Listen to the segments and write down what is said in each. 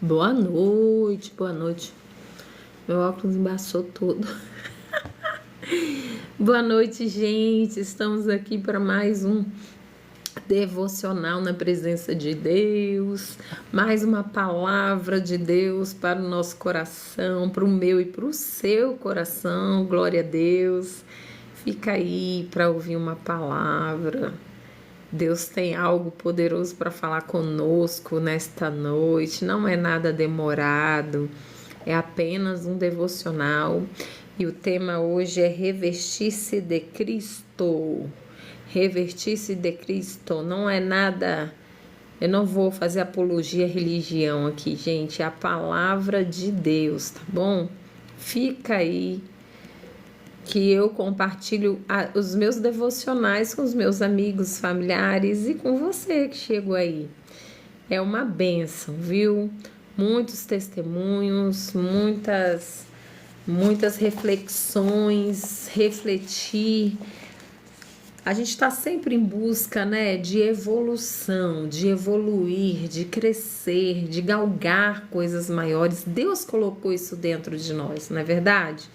Boa noite, boa noite. Meu óculos embaçou todo. Boa noite, gente. Estamos aqui para mais um devocional na presença de Deus. Mais uma palavra de Deus para o nosso coração, para o meu e para o seu coração. Glória a Deus. Fica aí para ouvir uma palavra. Deus tem algo poderoso para falar conosco nesta noite, não é nada demorado, é apenas um devocional. E o tema hoje é revestir-se de Cristo. Revestir-se de Cristo não é nada. Eu não vou fazer apologia à religião aqui, gente, é a palavra de Deus, tá bom? Fica aí que eu compartilho os meus devocionais com os meus amigos, familiares e com você que chegou aí. É uma bênção, viu? Muitos testemunhos, muitas reflexões, refletir. A gente está sempre em busca, né, de evolução, de evoluir, de crescer, de galgar coisas maiores. Deus colocou isso dentro de nós, não é verdade?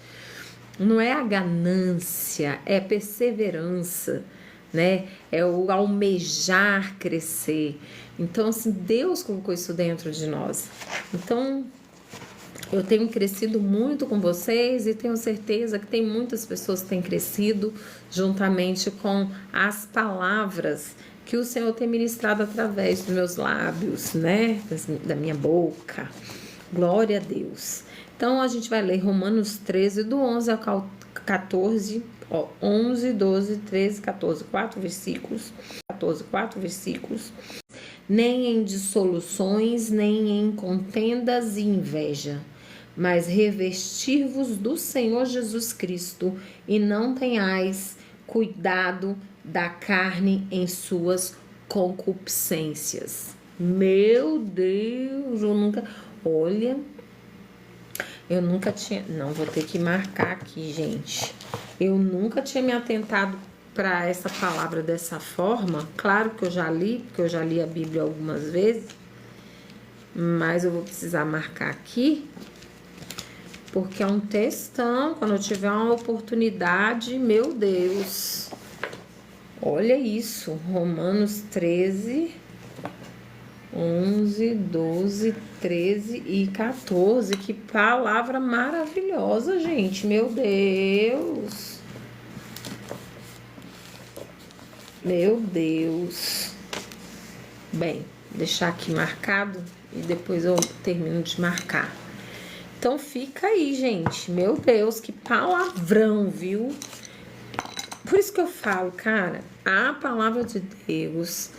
Não é a ganância, é perseverança, né? É o almejar crescer. Então, assim, Deus colocou isso dentro de nós. Então, eu tenho crescido muito com vocês e tenho certeza que tem muitas pessoas que têm crescido juntamente com as palavras que o Senhor tem ministrado através dos meus lábios, né? Da minha boca. Glória a Deus. Então, a gente vai ler Romanos 13, do 11 ao 14, 11, 12, 13, 14, 4 versículos. 14, 4 versículos. Nem em dissoluções, nem em contendas e inveja, mas revestir-vos do Senhor Jesus Cristo, e não tenhais cuidado da carne em suas concupiscências. Meu Deus, eu nunca tinha... Não, vou ter que marcar aqui, gente. Eu nunca tinha me atentado para essa palavra dessa forma. Claro que eu já li, porque eu já li a Bíblia algumas vezes. Mas eu vou precisar marcar aqui. Porque é um textão. Quando eu tiver uma oportunidade, meu Deus. Olha isso. Romanos 13... 11, 12, 13 e 14. Que palavra maravilhosa, gente. Meu Deus. Meu Deus. Bem, deixar aqui marcado e depois eu termino de marcar. Então fica aí, gente. Meu Deus, que palavrão, viu? Por isso que eu falo, cara, a palavra de Deus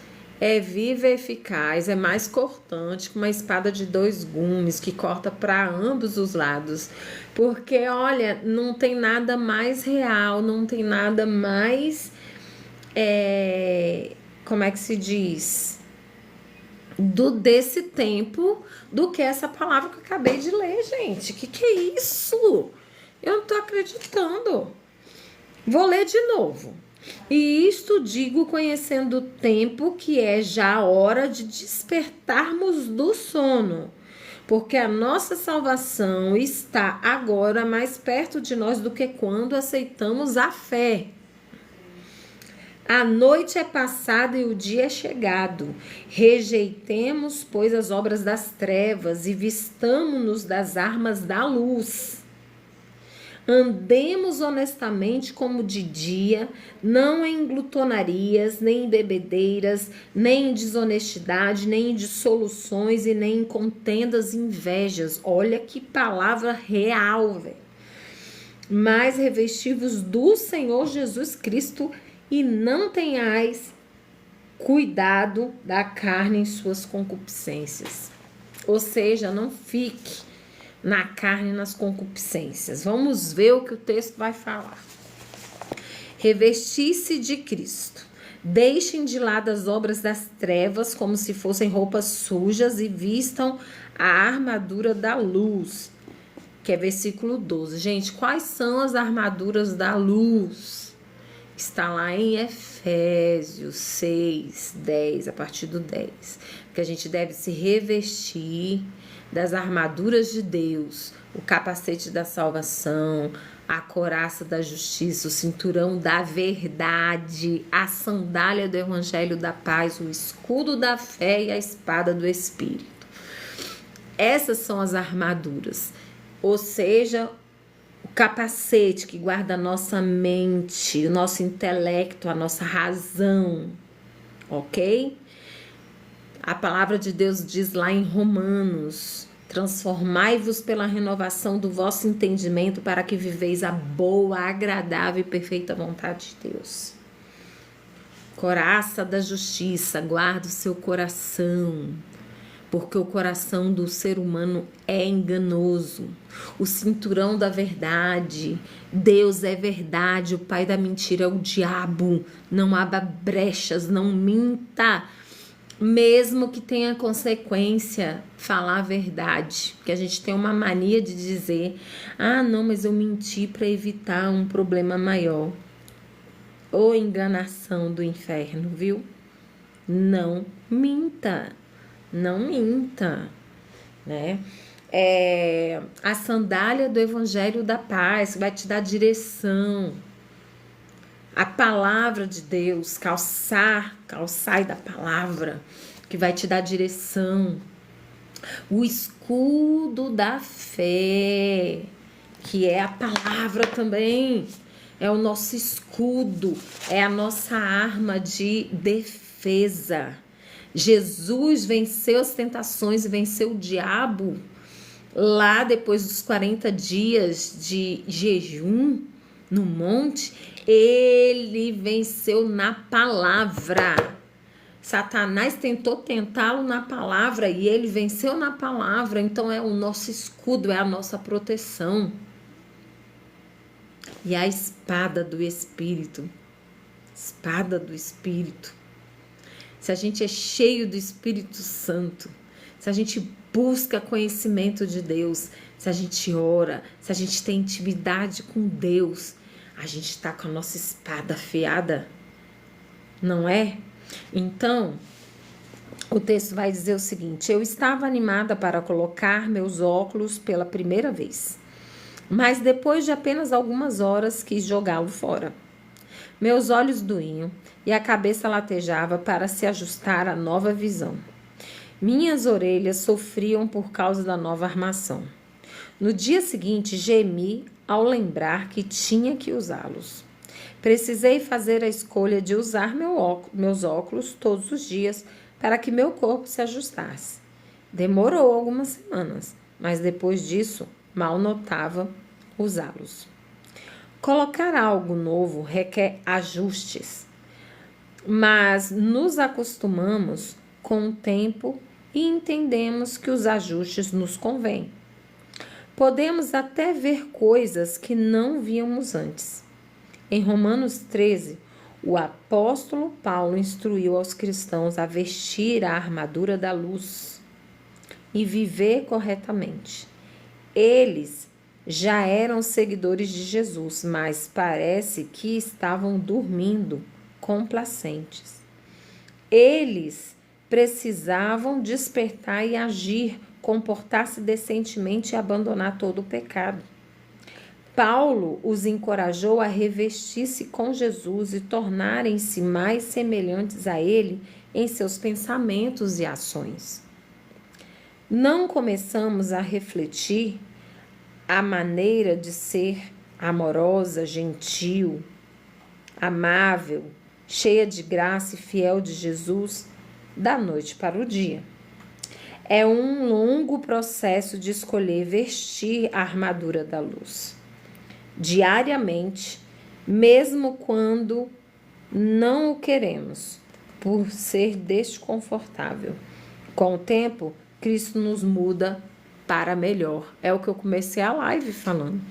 é viva e eficaz, é mais cortante que uma espada de 2 gumes, que corta para ambos os lados. Porque, olha, não tem nada mais real, não tem nada mais, como é que se diz? Desse tempo, do que essa palavra que eu acabei de ler, gente. Que é isso? Eu não tô acreditando. Vou ler de novo. E isto digo conhecendo o tempo, que é já a hora de despertarmos do sono, porque a nossa salvação está agora mais perto de nós do que quando aceitamos a fé. A noite é passada e o dia é chegado. Rejeitemos, pois, as obras das trevas e vistamo-nos das armas da luz. Andemos honestamente como de dia, não em glutonarias, nem em bebedeiras, nem em desonestidade, nem em dissoluções e nem em contendas e invejas. Olha que palavra real, velho. Mas revesti-vos do Senhor Jesus Cristo e não tenhais cuidado da carne em suas concupiscências. Ou seja, não fique na carne e nas concupiscências. Vamos ver o que o texto vai falar. Revestir-se de Cristo. Deixem de lado as obras das trevas como se fossem roupas sujas e vistam a armadura da luz, que é versículo 12. Gente, quais são as armaduras da luz? que está lá em Efésios 6, 10, a partir do 10, que a gente deve se revestir das armaduras de Deus, o capacete da salvação, a couraça da justiça, o cinturão da verdade, a sandália do evangelho da paz, o escudo da fé e a espada do Espírito. Essas são as armaduras, ou seja, o capacete que guarda a nossa mente, o nosso intelecto, a nossa razão, ok? A palavra de Deus diz lá em Romanos: transformai-vos pela renovação do vosso entendimento para que viveis a boa, agradável e perfeita vontade de Deus. Couraça da justiça, guarda o seu coração, porque o coração do ser humano é enganoso. O cinturão da verdade, Deus é verdade, o pai da mentira é o diabo. Não abra brechas, não minta, mesmo que tenha consequência falar a verdade. Porque a gente tem uma mania de dizer: ah, não, mas eu menti para evitar um problema maior. Ou enganação do inferno, viu? Não minta. Não minta, né? A sandália do evangelho da paz, que vai te dar direção. A palavra de Deus, calçai da palavra, que vai te dar direção. O escudo da fé, que é a palavra também, é o nosso escudo, é a nossa arma de defesa. Jesus venceu as tentações e venceu o diabo lá depois dos 40 dias de jejum no monte. Ele venceu na palavra. Satanás tentou tentá-lo na palavra e ele venceu na palavra. Então é o nosso escudo, é a nossa proteção. E a espada do Espírito. Espada do Espírito. Se a gente é cheio do Espírito Santo, se a gente busca conhecimento de Deus, se a gente ora, se a gente tem intimidade com Deus, a gente está com a nossa espada afiada, não é? Então, o texto vai dizer o seguinte: eu estava animada para colocar meus óculos pela primeira vez, mas depois de apenas algumas horas quis jogá-lo fora. Meus olhos doíam e a cabeça latejava para se ajustar à nova visão. Minhas orelhas sofriam por causa da nova armação. No dia seguinte, gemi ao lembrar que tinha que usá-los. Precisei fazer a escolha de usar meus óculos todos os dias para que meu corpo se ajustasse. Demorou algumas semanas, mas depois disso, mal notava usá-los. Colocar algo novo requer ajustes, mas nos acostumamos com o tempo e entendemos que os ajustes nos convêm. Podemos até ver coisas que não víamos antes. Em Romanos 13, o apóstolo Paulo instruiu aos cristãos a vestir a armadura da luz e viver corretamente. Eles já eram seguidores de Jesus, mas parece que estavam dormindo, complacentes. Eles precisavam despertar e agir, comportar-se decentemente e abandonar todo o pecado. Paulo os encorajou a revestir-se com Jesus e tornarem-se mais semelhantes a ele em seus pensamentos e ações. Não começamos a refletir a maneira de ser amorosa, gentil, amável, cheia de graça e fiel de Jesus da noite para o dia. É um longo processo de escolher vestir a armadura da luz. Diariamente, mesmo quando não o queremos, por ser desconfortável. Com o tempo, Cristo nos muda para melhor. É o que eu comecei a live falando.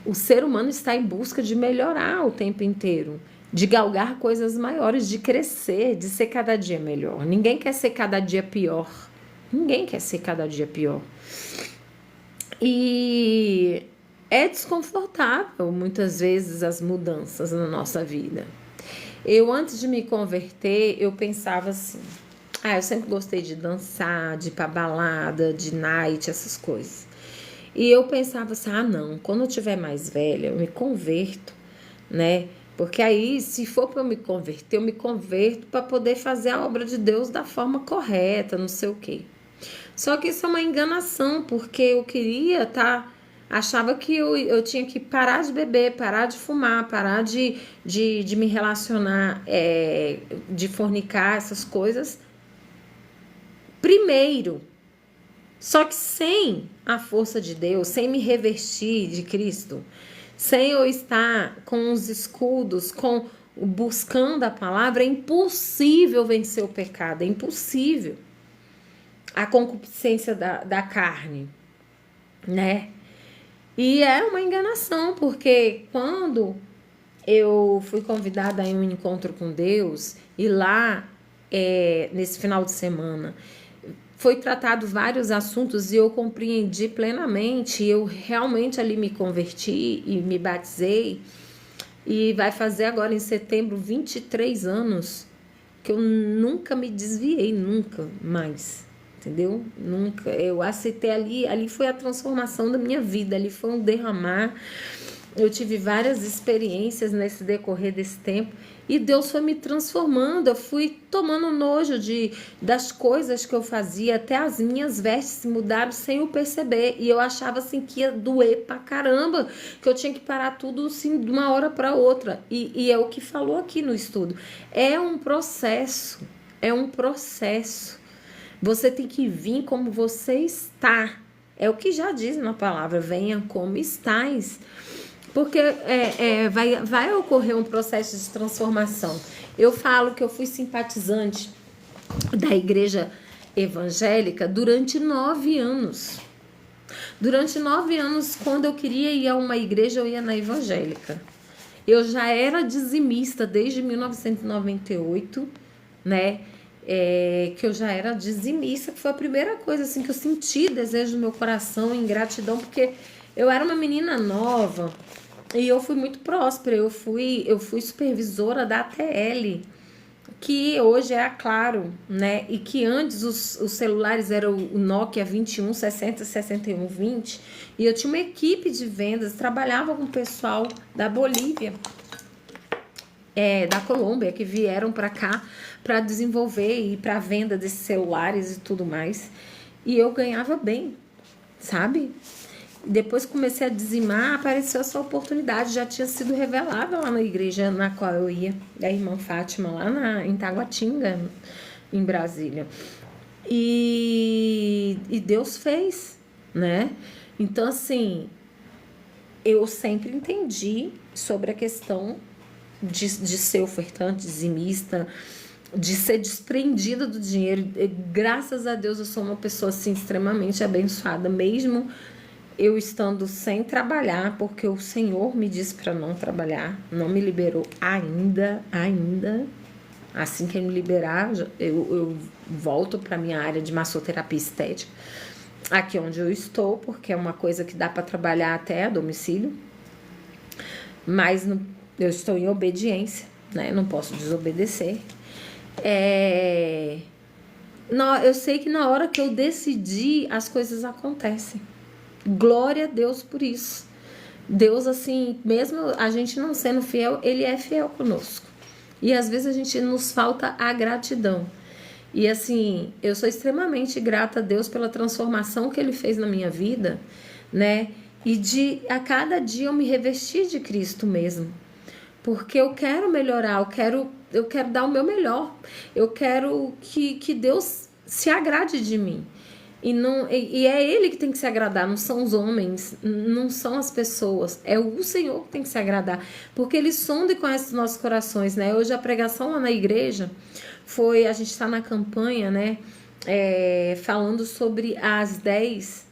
O ser humano está em busca de melhorar o tempo inteiro, de galgar coisas maiores, de crescer, de ser cada dia melhor. Ninguém quer ser cada dia pior. Ninguém quer ser cada dia pior. E é desconfortável, muitas vezes, as mudanças na nossa vida. Eu, antes de me converter, eu pensava assim, eu sempre gostei de dançar, de ir pra balada, de night, essas coisas. E eu pensava assim, não, quando eu tiver mais velha, eu me converto, né? Porque aí, se for para eu me converto para poder fazer a obra de Deus da forma correta, não sei o quê. Só que isso é uma enganação, porque eu queria achava que eu tinha que parar de beber, parar de fumar, parar de me relacionar, de fornicar, essas coisas, primeiro. Só que sem a força de Deus, sem me revestir de Cristo, sem eu estar com os escudos, buscando a palavra, é impossível vencer o pecado, é impossível. A concupiscência da carne, né? E é uma enganação, porque quando eu fui convidada a um encontro com Deus, e lá, nesse final de semana, foi tratado vários assuntos e eu compreendi plenamente. Eu realmente ali me converti e me batizei. E vai fazer agora em setembro 23 anos que eu nunca me desviei, nunca mais. Entendeu? Nunca. Eu aceitei ali foi a transformação da minha vida, ali foi um derramar. Eu tive várias experiências nesse decorrer desse tempo e Deus foi me transformando. Eu fui tomando nojo das coisas que eu fazia, até as minhas vestes se mudaram sem eu perceber. E eu achava assim que ia doer pra caramba, que eu tinha que parar tudo assim de uma hora para outra. E é o que falou aqui no estudo. É um processo, é um processo. Você tem que vir como você está. É o que já diz na palavra, venha como estais. Porque vai ocorrer um processo de transformação. Eu falo que eu fui simpatizante da igreja evangélica durante 9 anos. Durante 9 anos, quando eu queria ir a uma igreja, eu ia na evangélica. Eu já era dizimista desde 1998, né? Que eu já era dizimista, que foi a primeira coisa assim, que eu senti desejo no meu coração, em gratidão, porque eu era uma menina nova e eu fui muito próspera. Eu fui supervisora da ATL, que hoje é a Claro, né? E que antes os celulares eram o Nokia 2160, 6120, e eu tinha uma equipe de vendas, trabalhava com o pessoal da Bolívia, da Colômbia, que vieram para cá para desenvolver e para venda desses celulares e tudo mais. E eu ganhava bem, sabe? Depois comecei a dizimar, apareceu essa oportunidade, já tinha sido revelada lá na igreja na qual eu ia, da irmã Fátima, lá em Taguatinga, em Brasília. E Deus fez, né? Então, assim, eu sempre entendi sobre a questão de ser ofertante, dizimista, de ser desprendida do dinheiro. E, graças a Deus, eu sou uma pessoa assim extremamente abençoada, mesmo eu estando sem trabalhar, porque o Senhor me disse para não trabalhar, não me liberou ainda. Assim que ele me liberar, eu volto para minha área de massoterapia estética, aqui onde eu estou, porque é uma coisa que dá para trabalhar até a domicílio, mas eu estou em obediência, né? Não posso desobedecer. Eu sei que na hora que eu decidi, as coisas acontecem. Glória a Deus por isso. Deus, assim, mesmo a gente não sendo fiel, Ele é fiel conosco. E às vezes nos falta a gratidão. E assim, eu sou extremamente grata a Deus pela transformação que Ele fez na minha vida, né? E a cada dia eu me revestir de Cristo mesmo. Porque eu quero melhorar, eu quero dar o meu melhor. Eu quero que Deus se agrade de mim. E é Ele que tem que se agradar, não são os homens, não são as pessoas, é o Senhor que tem que se agradar, porque Ele sonda e conhece os nossos corações, né? Hoje a pregação lá na igreja a gente está na campanha, né? Falando sobre as 10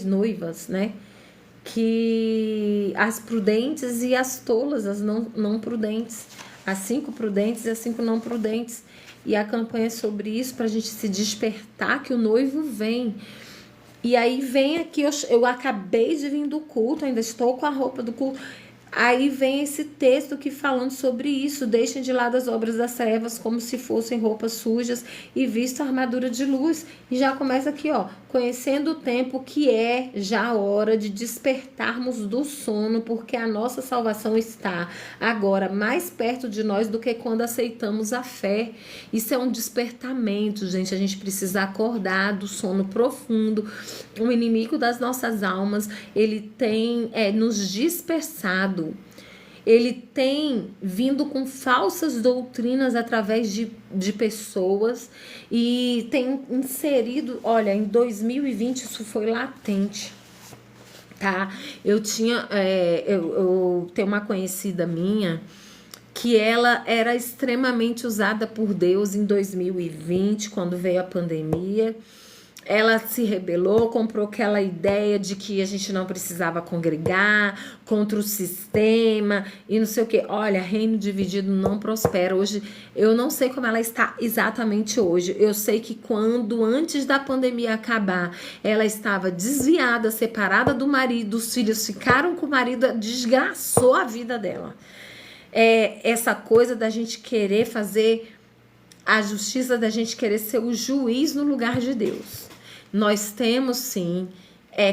noivas, né? Que as prudentes e as tolas, as não prudentes, as 5 prudentes e as 5 não prudentes. E a campanha é sobre isso, para a gente se despertar que o noivo vem. E aí vem aqui, eu acabei de vir do culto, ainda estou com a roupa do culto. Aí vem esse texto que falando sobre isso: deixem de lado as obras das trevas como se fossem roupas sujas e visto a armadura de luz. E já começa aqui, ó, conhecendo o tempo que é já a hora de despertarmos do sono, porque a nossa salvação está agora mais perto de nós do que quando aceitamos a fé. Isso é um despertamento, gente. A gente precisa acordar do sono profundo. O inimigo das nossas almas, ele tem nos dispersado. Ele tem vindo com falsas doutrinas através de pessoas e tem inserido, olha, em 2020 isso foi latente, tá? Eu tenho uma conhecida minha que ela era extremamente usada por Deus em 2020, quando veio a pandemia. Ela se rebelou, comprou aquela ideia de que a gente não precisava congregar contra o sistema e não sei o que. Olha, reino dividido não prospera. Hoje, eu não sei como ela está exatamente hoje. Eu sei que quando, antes da pandemia acabar, ela estava desviada, separada do marido, os filhos ficaram com o marido, desgraçou a vida dela. Essa coisa da gente querer fazer a justiça, da gente querer ser o juiz no lugar de Deus. Nós temos sim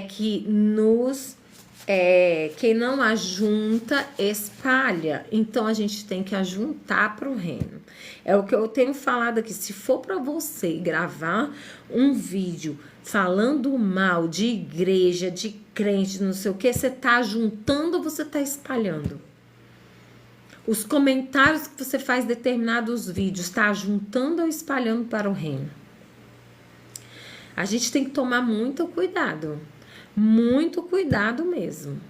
que quem não ajunta espalha. Então a gente tem que ajuntar para o reino. É o que eu tenho falado aqui. Se for para você gravar um vídeo falando mal de igreja, de crente, não sei o que, você está ajuntando ou você está espalhando? Os comentários que você faz em determinados vídeos, está juntando ou espalhando para o reino? A gente tem que tomar muito cuidado mesmo.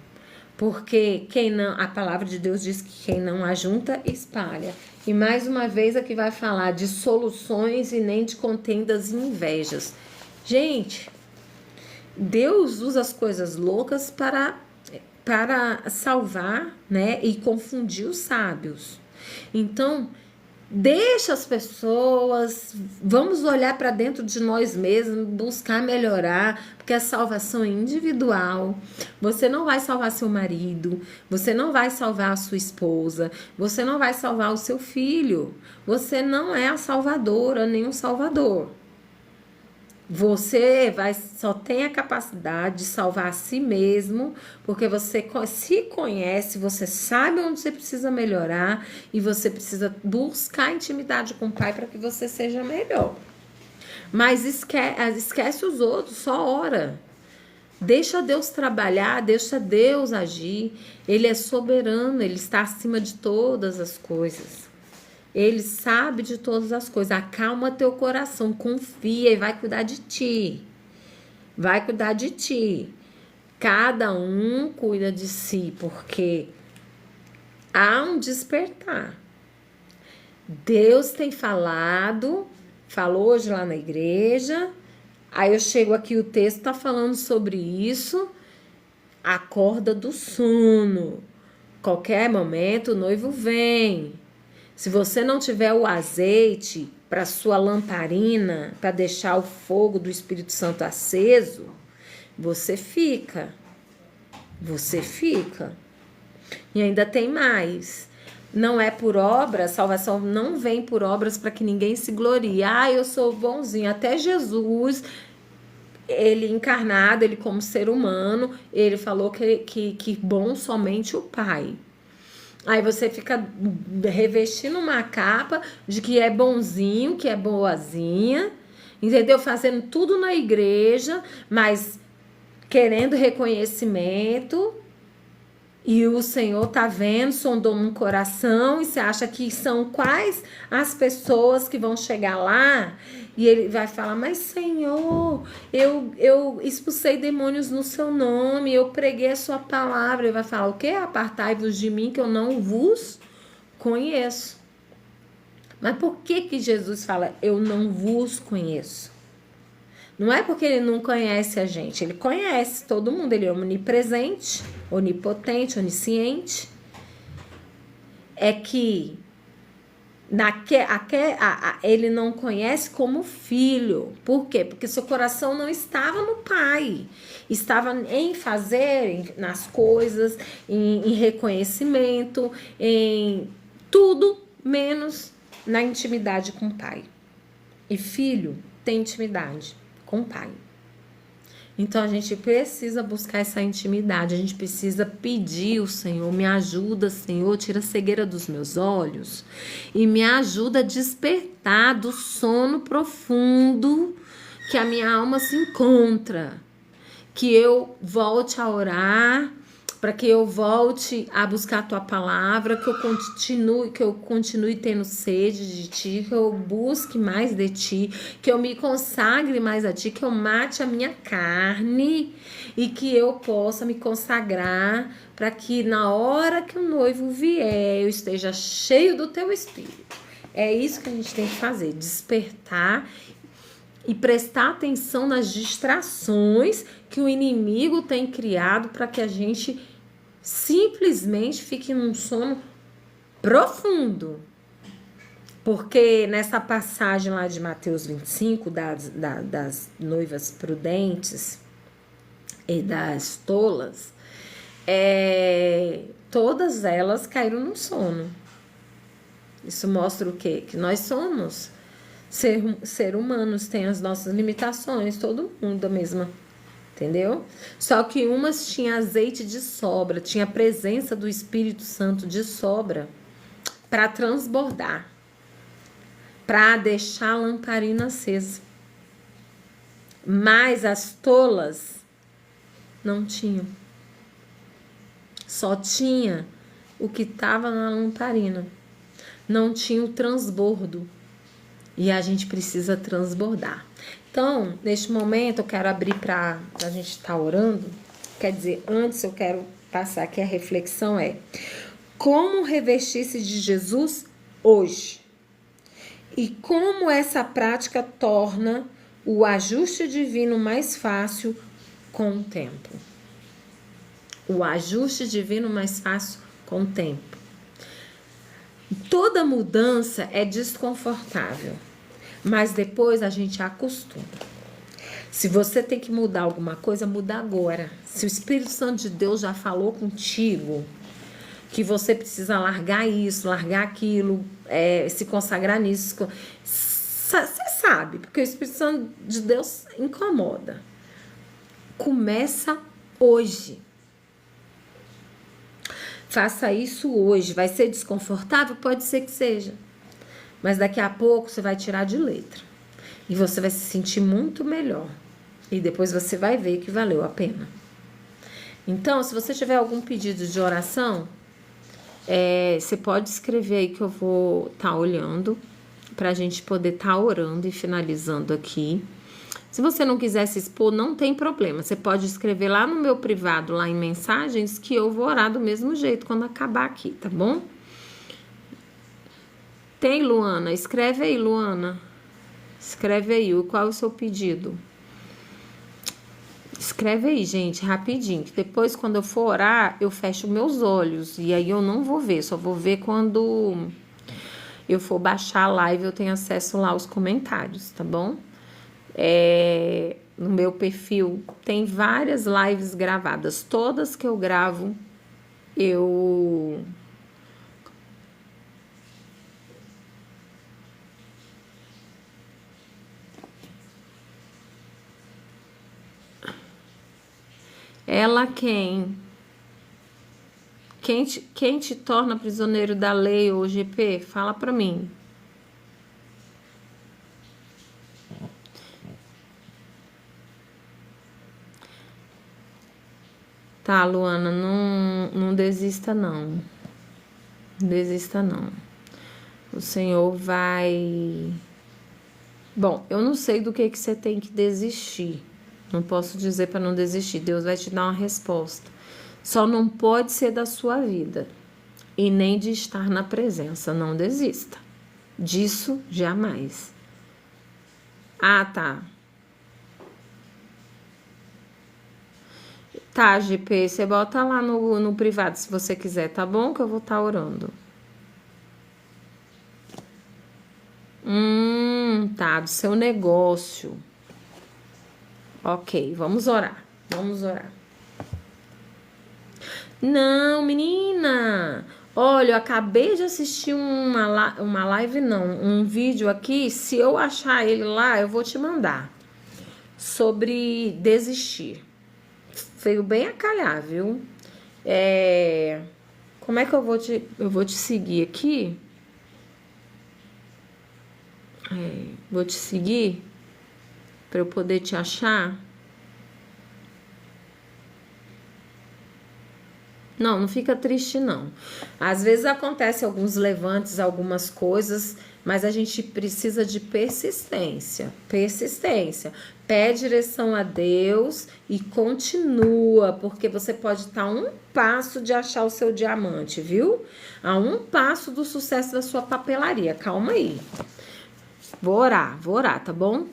Porque a palavra de Deus diz que quem não ajunta, espalha. E mais uma vez aqui vai falar de soluções e nem de contendas e invejas. Gente, Deus usa as coisas loucas para salvar, né, e confundir os sábios. Então, deixa as pessoas, vamos olhar para dentro de nós mesmos, buscar melhorar, porque a salvação é individual. Você não vai salvar seu marido, você não vai salvar a sua esposa, você não vai salvar o seu filho. Você não é a salvadora, nem o salvador. Você só tem a capacidade de salvar a si mesmo, porque você se conhece, você sabe onde você precisa melhorar e você precisa buscar intimidade com o Pai para que você seja melhor. Mas esquece os outros, só ora. Deixa Deus trabalhar, deixa Deus agir. Ele é soberano, ele está acima de todas as coisas. Ele sabe de todas as coisas. Acalma teu coração, confia e vai cuidar de ti. Vai cuidar de ti. Cada um cuida de si, porque há um despertar. Deus tem falou hoje lá na igreja. Aí eu chego aqui, o texto está falando sobre isso. Acorda do sono. Qualquer momento o noivo vem. Se você não tiver o azeite para sua lamparina, para deixar o fogo do Espírito Santo aceso, você fica. E ainda tem mais. Não é por obras, salvação não vem por obras para que ninguém se glorie. Eu sou bonzinho. Até Jesus, ele encarnado, ele como ser humano, ele falou que bom somente o Pai. Aí você fica revestindo uma capa de que é bonzinho, que é boazinha, entendeu? Fazendo tudo na igreja, mas querendo reconhecimento. E o Senhor tá vendo, sondou um coração, e você acha que são quais as pessoas que vão chegar lá? E ele vai falar, mas Senhor, eu expulsei demônios no seu nome, eu preguei a sua palavra. Ele vai falar, o quê? Apartai-vos de mim que eu não vos conheço. Mas por que Jesus fala, eu não vos conheço? Não é porque ele não conhece a gente, ele conhece todo mundo, ele é onipresente, onipotente, onisciente. É que Ele não conhece como filho. Por quê? Porque seu coração não estava no pai. Estava em fazer, nas coisas, em reconhecimento, em tudo menos na intimidade com o pai. E filho tem intimidade com o pai. Então, a gente precisa buscar essa intimidade, a gente precisa pedir o Senhor, me ajuda, Senhor, tira a cegueira dos meus olhos e me ajuda a despertar do sono profundo que a minha alma se encontra, que eu volte a orar, para que eu volte a buscar a tua palavra, que eu continue tendo sede de ti, que eu busque mais de ti, que eu me consagre mais a ti, que eu mate a minha carne e que eu possa me consagrar para que na hora que o noivo vier eu esteja cheio do teu espírito. É isso que a gente tem que fazer, despertar e prestar atenção nas distrações que o inimigo tem criado para que a gente simplesmente fique num sono profundo. Porque nessa passagem lá de Mateus 25, das noivas prudentes e das tolas, todas elas caíram no sono. Isso mostra o quê? Que nós somos ser humanos, tem as nossas limitações, todo mundo a mesma, entendeu? Só que umas tinham azeite de sobra, tinha a presença do Espírito Santo de sobra para transbordar, para deixar a lamparina acesa. Mas as tolas não tinham. Só tinha o que estava na lamparina. Não tinha o transbordo. E a gente precisa transbordar. Então, neste momento, eu quero abrir para a gente estar orando. Quer dizer, antes eu quero passar aqui a reflexão como revestir-se de Jesus hoje? E como essa prática torna o ajuste divino mais fácil com o tempo? O ajuste divino mais fácil com o tempo. Toda mudança é desconfortável. Mas depois a gente acostuma. Se você tem que mudar alguma coisa, muda agora. Se o Espírito Santo de Deus já falou contigo que você precisa largar isso, largar aquilo, se consagrar nisso, você sabe, porque o Espírito Santo de Deus incomoda. Começa hoje. Faça isso hoje. Vai ser desconfortável? Pode ser que seja. Mas daqui a pouco você vai tirar de letra. E você vai se sentir muito melhor. E depois você vai ver que valeu a pena. Então, se você tiver algum pedido de oração, você pode escrever aí que eu vou estar olhando. Pra gente poder estar orando e finalizando aqui. Se você não quiser se expor, não tem problema. Você pode escrever lá no meu privado, lá em mensagens, que eu vou orar do mesmo jeito quando acabar aqui, tá bom? Tem, Luana? Escreve aí, Luana. Escreve aí, qual é o seu pedido? Escreve aí, gente, rapidinho. Que depois, quando eu for orar, eu fecho meus olhos. E aí eu não vou ver, só vou ver quando eu for baixar a live, eu tenho acesso lá aos comentários, tá bom? No meu perfil tem várias lives gravadas. Todas que eu gravo, eu... Ela quem? Quem te torna prisioneiro da lei ou GP? Fala pra mim. Tá, Luana, não desista não. Não desista não. O Senhor vai... Bom, eu não sei do que você tem que desistir. Não posso dizer para não desistir. Deus vai te dar uma resposta. Só não pode ser da sua vida. E nem de estar na presença. Não desista. Disso, jamais. Ah, tá. Tá, GP, você bota lá no privado se você quiser, tá bom? Que eu vou estar orando. levantado, seu negócio. Ok, vamos orar. Vamos orar. Não, menina. Olha, eu acabei de assistir uma live, não. Um vídeo aqui. Se eu achar ele lá, eu vou te mandar. Sobre desistir. Veio bem a calhar, viu? Como é que eu vou te seguir aqui? Vou te seguir para eu poder te achar. Não fica triste não. Às vezes acontece alguns levantes, algumas coisas, mas a gente precisa de persistência. Persistência. Pede direção a Deus e continua, porque você pode estar a um passo de achar o seu diamante, viu? A um passo do sucesso da sua papelaria. Calma aí. Vou orar, tá bom?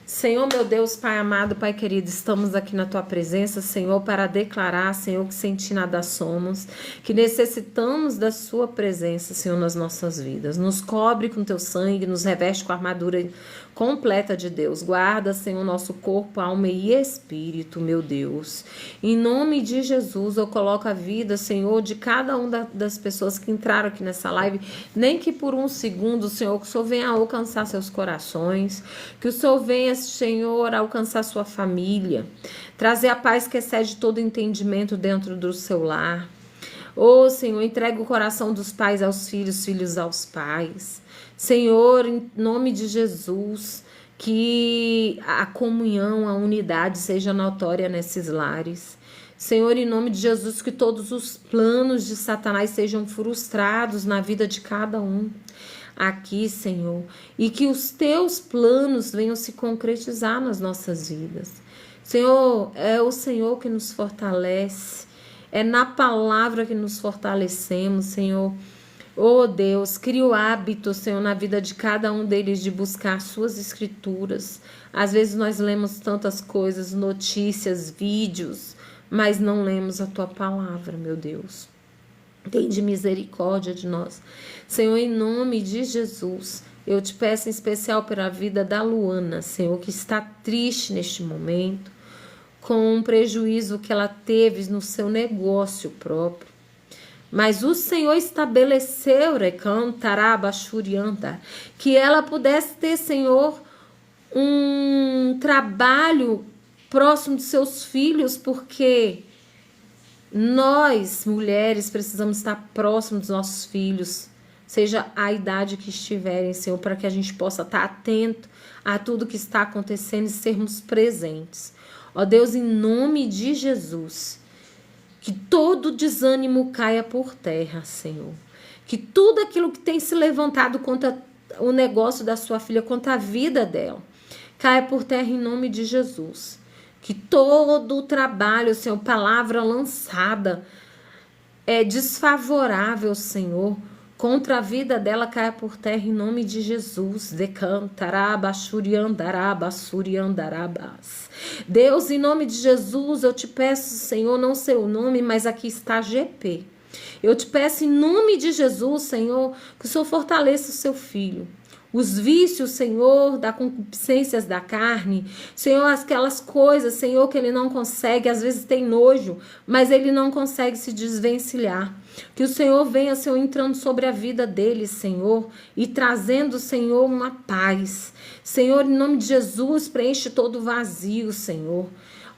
Senhor, meu Deus, Pai amado, Pai querido, estamos aqui na Tua presença, Senhor, para declarar, Senhor, que sem Ti nada somos, que necessitamos da Sua presença, Senhor, nas nossas vidas. Nos cobre com Teu sangue, nos reveste com a armadura completa de Deus. Guarda, Senhor, nosso corpo, alma e espírito, meu Deus. Em nome de Jesus, eu coloco a vida, Senhor, de cada uma das pessoas que entraram aqui nessa live, nem que por um segundo, Senhor, que o Senhor venha alcançar seus corações, que o Senhor venha, Senhor, alcançar sua família, trazer a paz que excede todo entendimento dentro do seu lar. Ô, Senhor, entrega o coração dos pais aos filhos, filhos aos pais. Senhor, em nome de Jesus, que a comunhão, a unidade seja notória nesses lares. Senhor, em nome de Jesus, que todos os planos de Satanás sejam frustrados na vida de cada um aqui, Senhor, e que os teus planos venham se concretizar nas nossas vidas. Senhor, é o Senhor que nos fortalece, é na palavra que nos fortalecemos, Senhor. Oh Deus, cria o hábito, Senhor, na vida de cada um deles de buscar suas escrituras. Às vezes nós lemos tantas coisas, notícias, vídeos, mas não lemos a tua palavra, meu Deus. Tende misericórdia de nós. Senhor, em nome de Jesus, eu te peço em especial pela vida da Luana, Senhor, que está triste neste momento, com um prejuízo que ela teve no seu negócio próprio. Mas o Senhor estabeleceu, que ela pudesse ter, Senhor, um trabalho próximo de seus filhos, porque nós, mulheres, precisamos estar próximos dos nossos filhos, seja a idade que estiverem, Senhor, para que a gente possa estar atento a tudo que está acontecendo e sermos presentes. Ó Deus, em nome de Jesus, que todo desânimo caia por terra, Senhor. Que tudo aquilo que tem se levantado contra o negócio da sua filha, contra a vida dela, caia por terra em nome de Jesus. Que todo o trabalho, Senhor, palavra lançada é desfavorável, Senhor, contra a vida dela, caia por terra em nome de Jesus. Deus, em nome de Jesus, eu te peço, Senhor, não sei o nome, mas aqui está GP. Eu te peço em nome de Jesus, Senhor, que o Senhor fortaleça o seu filho. Os vícios, Senhor, da concupiscências da carne, Senhor, aquelas coisas, Senhor, que ele não consegue, às vezes tem nojo, mas ele não consegue se desvencilhar. Que o Senhor venha, Senhor, entrando sobre a vida dele, Senhor, e trazendo, Senhor, uma paz. Senhor, em nome de Jesus, preenche todo o vazio, Senhor.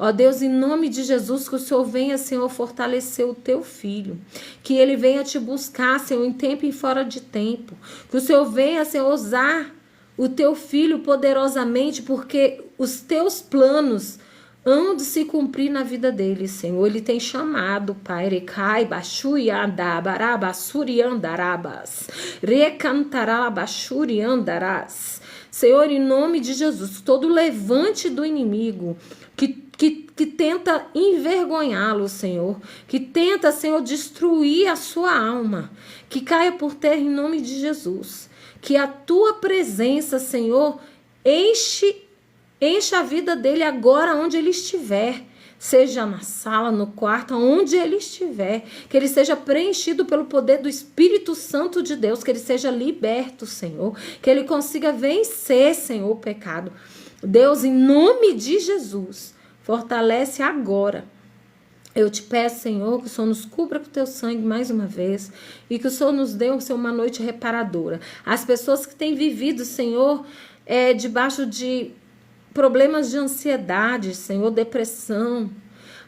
Ó Deus, em nome de Jesus, que o Senhor venha, Senhor, fortalecer o teu filho. Que ele venha te buscar, Senhor, em tempo e fora de tempo. Que o Senhor venha, Senhor, usar o teu filho poderosamente, porque os teus planos hão de se cumprir na vida dele, Senhor. Ele tem chamado, Pai, Recai, Baxuri, Andabarabasuri, Andarabas, Recantarabashuri, Andarás. Senhor, em nome de Jesus, todo levante do inimigo que tenta envergonhá-lo, Senhor, que tenta, Senhor, destruir a sua alma, que caia por terra em nome de Jesus, que a tua presença, Senhor, enche a vida dele agora onde ele estiver. seja na sala, no quarto, onde ele estiver, que ele seja preenchido pelo poder do Espírito Santo de Deus, que ele seja liberto, Senhor, que ele consiga vencer, Senhor, o pecado. Deus, em nome de Jesus, fortalece agora. Eu te peço, Senhor, que o Senhor nos cubra com o teu sangue mais uma vez e que o Senhor nos dê, Senhor, uma noite reparadora. As pessoas que têm vivido, Senhor, debaixo de problemas de ansiedade, Senhor, depressão.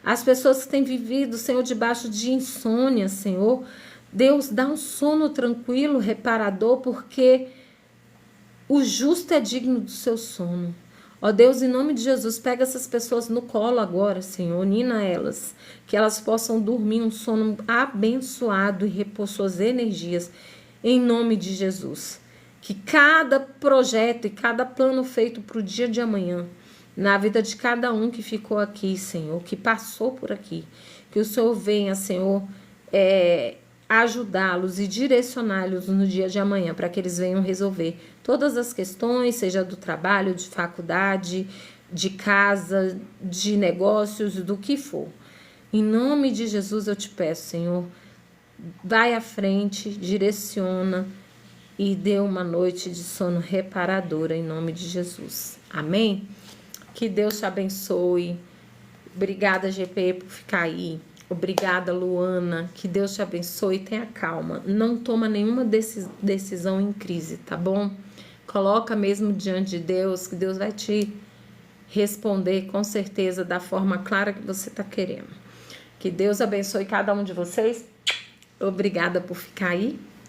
As pessoas que têm vivido, Senhor, debaixo de insônia, Senhor. Deus, dá um sono tranquilo, reparador, porque o justo é digno do seu sono. Ó Deus, em nome de Jesus, pega essas pessoas no colo agora, Senhor, unina elas, que elas possam dormir um sono abençoado e repor suas energias, em nome de Jesus. Que cada projeto e cada plano feito para o dia de amanhã, na vida de cada um que ficou aqui, Senhor, que passou por aqui, que o Senhor venha, Senhor, ajudá-los e direcioná-los no dia de amanhã, para que eles venham resolver todas as questões, seja do trabalho, de faculdade, de casa, de negócios, do que for. Em nome de Jesus eu te peço, Senhor, vai à frente, direciona e dê uma noite de sono reparadora em nome de Jesus. Amém? Que Deus te abençoe. Obrigada, GP, por ficar aí. Obrigada, Luana. Que Deus te abençoe e tenha calma. Não toma nenhuma decisão em crise, tá bom? Coloca mesmo diante de Deus, que Deus vai te responder com certeza da forma clara que você está querendo. Que Deus abençoe cada um de vocês. Obrigada por ficar aí.